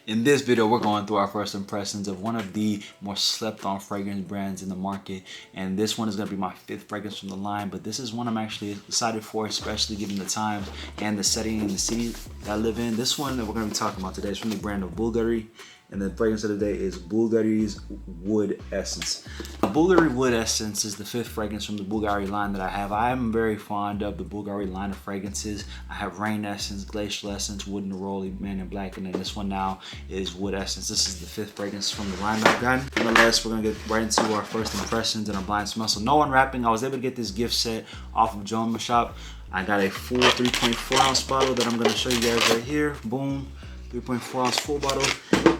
In this video, we're going through our first impressions of one of the more slept on fragrance brands in the market. And this one is going to be my fifth fragrance from the line, but this is one I'm actually excited for, especially given the time and the setting and the city that I live in. This one that we're going to be talking about today is from the brand of Bvlgari. And the fragrance of the day is Bvlgari's Wood Essence. Bvlgari Wood Essence is the fifth fragrance from the Bvlgari line that I have. I am very fond of the Bvlgari line of fragrances. I have Rain Essence, Glacial Essence, Wood Neroli, Man in Black, and then this one now is Wood Essence. This is the fifth fragrance from the line that I've gotten. Nonetheless, we're gonna get right into our first impressions and our blind smell. So no unwrapping. I was able to get this gift set off of Joma Shop. I got a full 3.4 ounce bottle that I'm gonna show you guys right here. Boom. 3.4 ounce full bottle,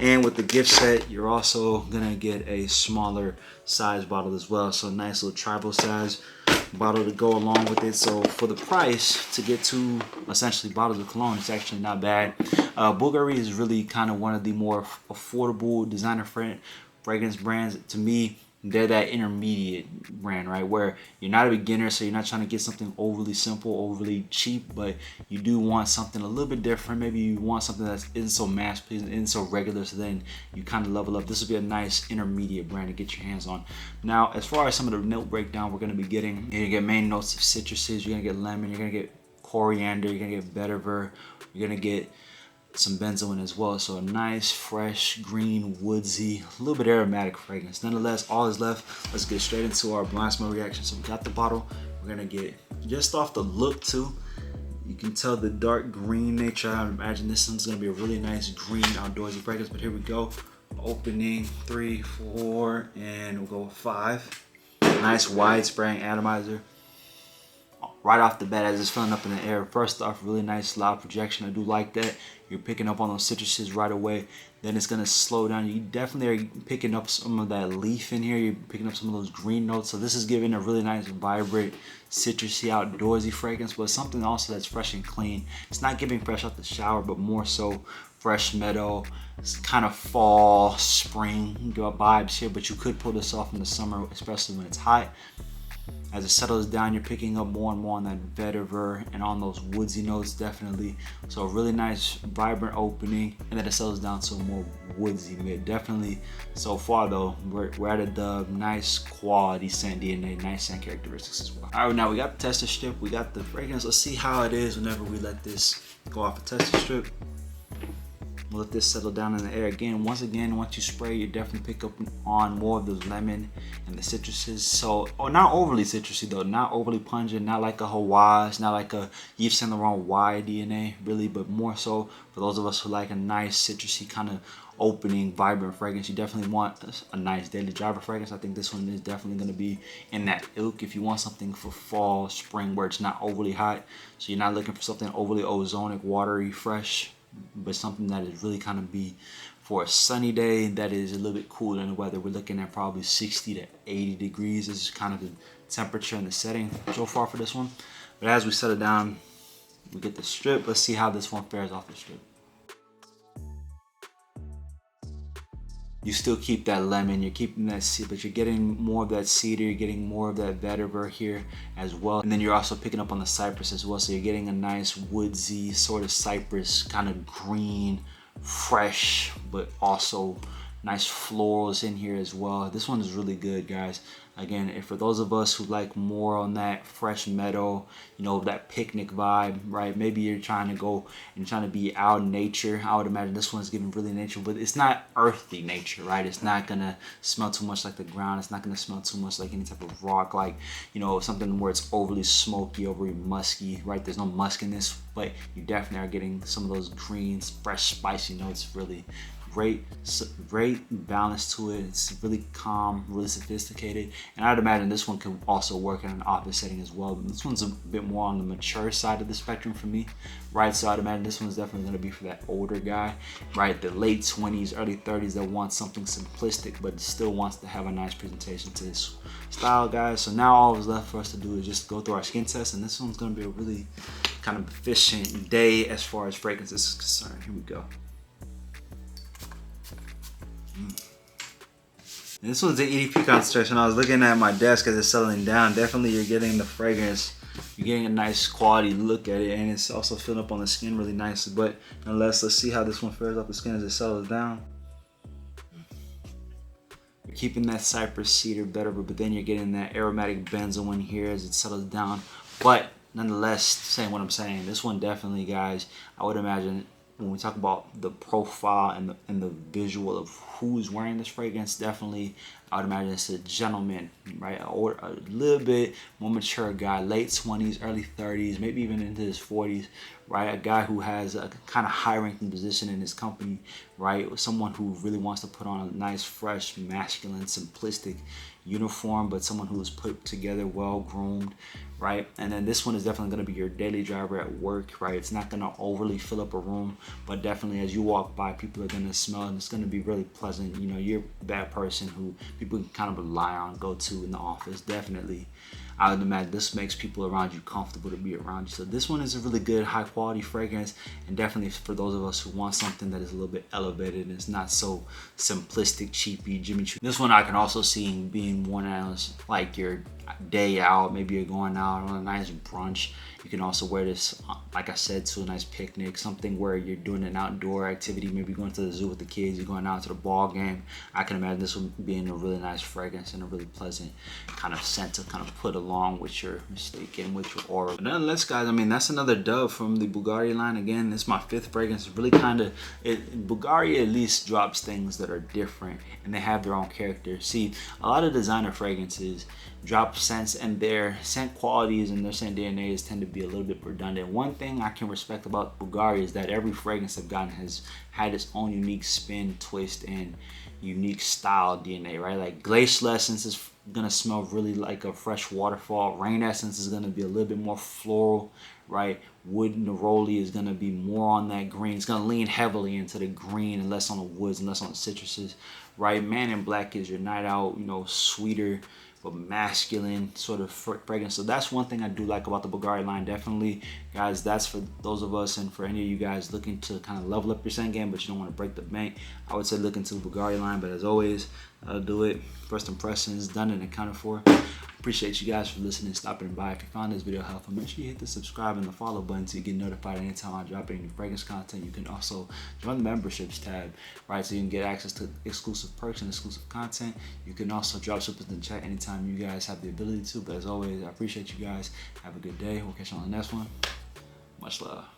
and with the gift set you're also gonna get a smaller size bottle as well, so a nice little travel size bottle to go along with it. So for the price to get two essentially bottles of cologne, it's actually not bad. Bvlgari is really kind of one of the more affordable designer fragrance brands. To me, they're that intermediate brand, right? Where you're not a beginner, so you're not trying to get something overly simple, overly cheap, but you do want something a little bit different. Maybe you want something that isn't so mass pleasing, isn't so regular, so then you kind of level up. This would be a nice intermediate brand to get your hands on. Now, as far as some of the note breakdown we're going to be getting, you're going to get main notes of citruses, you're going to get lemon, you're going to get coriander, you're going to get vetiver, you're going to get some benzoin as well. So a nice, fresh, green, woodsy, a little bit aromatic fragrance. Nonetheless, all is left. Let's get straight into our blind smell reaction. So we got the bottle. We're gonna get, just off the look too, you can tell the dark green nature. I imagine this one's gonna be a really nice green outdoorsy fragrance, but here we go. Opening 3, 4, and we'll go with 5. Nice wide spraying atomizer. Right off the bat, as it's filling up in the air, first off, really nice loud projection. I do like that. You're picking up on those citruses right away. Then it's gonna slow down. You definitely are picking up some of that leaf in here. You're picking up some of those green notes. So this is giving a really nice, vibrant, citrusy, outdoorsy fragrance, but something also that's fresh and clean. It's not giving fresh out the shower, but more so fresh meadow. It's kind of fall, spring vibes here, but you could pull this off in the summer, especially when it's hot. As it settles down, you're picking up more and more on that vetiver and on those woodsy notes, definitely. So a really nice, vibrant opening, and then it settles down to a more woodsy mid. Definitely, so far though, we're at a dub. Nice quality scent DNA, nice scent characteristics as well. All right, now we got the tester strip, we got the fragrance. Let's see how it is whenever we let this go off a tester strip. We'll let this settle down in the air again. Once you spray, you definitely pick up on more of those lemon and the citruses. So, not overly citrusy though, not overly pungent, not like a Hawaii, not like a Yves Saint Laurent Y DNA, really, but more so for those of us who like a nice citrusy kind of opening, vibrant fragrance. You definitely want a nice daily driver fragrance. I think this one is definitely going to be in that ilk. If you want something for fall, spring, where it's not overly hot, so you're not looking for something overly ozonic, watery, fresh, but something that is really kind of be for a sunny day that is a little bit cooler in the weather. We're looking at probably 60 to 80 degrees. This is kind of the temperature and the setting so far for this one. But as we settle down, we get the strip. Let's see how this one fares off the strip. You still keep that lemon, you're keeping that seed, but you're getting more of that cedar, you're getting more of that vetiver here as well. And then you're also picking up on the cypress as well. So you're getting a nice woodsy sort of cypress, kind of green, fresh, but also nice florals in here as well. This one is really good, guys. Again, if for those of us who like more on that fresh meadow, you know, that picnic vibe, right? Maybe you're trying to go and trying to be out in nature. I would imagine this one's giving really nature, but it's not earthy nature, right? It's not gonna smell too much like the ground. It's not gonna smell too much like any type of rock, like, you know, something where it's overly smoky, overly musky, right? There's no musk in this, but you definitely are getting some of those greens, fresh, spicy notes. Really great balance to it. It's really calm, really sophisticated, and I'd imagine this one can also work in an office setting as well. But this one's a bit more on the mature side of the spectrum for me, right? So I'd imagine this one's definitely going to be for that older guy, right? The late 20s, early 30s that wants something simplistic but still wants to have a nice presentation to his style, guys. So now all that's left for us to do is just go through our skin test, and this one's going to be a really kind of efficient day as far as fragrances is concerned. Here we go. And this one's the EDP concentration. I was looking at my desk as it's settling down. Definitely you're getting the fragrance You're getting a nice quality look at it, and it's also filling up on the skin really nicely. But nonetheless, let's see how this one fares off the skin as it settles down. You're keeping that cypress cedar better, but then you're getting that aromatic benzoin here as it settles down. But nonetheless, saying what I'm saying, this one definitely, guys, I would imagine when we talk about the profile and the visual of who's wearing this fragrance, definitely I would imagine it's a gentleman, right? Or a little bit more mature guy, late 20s, early 30s, maybe even into his 40s, right? A guy who has a kind of high-ranking position in his company, right? Someone who really wants to put on a nice, fresh, masculine, simplistic uniform, but someone who is put together, well-groomed, right? And then this one is definitely going to be your daily driver at work, right? It's not going to overly fill up a room, but definitely as you walk by, people are going to smell it, and it's going to be really pleasant. You know, you're that person who people can kind of rely on, go to in the office. Definitely, I would imagine this makes people around you comfortable to be around you. So this one is a really good, high quality fragrance, and definitely for those of us who want something that is a little bit elevated and it's not so simplistic, cheapy, Jimmy Choo. This one I can also see being worn as like your day out. Maybe you're going out on a nice brunch. You can also wear this, like I said, to a nice picnic, something where you're doing an outdoor activity, maybe going to the zoo with the kids, you're going out to the ball game. I can imagine this one being a really nice fragrance and a really pleasant kind of scent to kind of put along with your mistake and with your aura. But nonetheless, guys, I mean, that's another dub from the Bvlgari line. Again, this is my 5th fragrance. Really kind of, Bvlgari at least drops things that are different and they have their own character. See, a lot of designer fragrances drop scents, and their scent qualities and their scent DNAs tend to be a little bit redundant. One thing I can respect about Bvlgari is that every fragrance I've gotten has had its own unique spin, twist, and unique style DNA, right? Like Glacial Essence is gonna smell really like a fresh waterfall. Rain Essence is gonna be a little bit more floral, right? Wood Neroli is gonna be more on that green. It's gonna lean heavily into the green and less on the woods and less on the citruses, right? Man in Black is your night out, you know, sweeter but masculine sort of fragrance. So that's one thing I do like about the Bvlgari line. Definitely, guys, that's for those of us and for any of you guys looking to kind of level up your scent game, but you don't want to break the bank. I would say look into the Bvlgari line, but as always, I'll do it. First impressions done and accounted for. Appreciate you guys for listening, stopping by. If you found this video helpful, make sure you hit the subscribe and the follow button so you get notified anytime I drop any new fragrance content. You can also join the memberships tab, right? So you can get access to exclusive perks and exclusive content. You can also drop something in the chat anytime you guys have the ability to. But as always, I appreciate you guys. Have a good day. We'll catch you on the next one. Much love.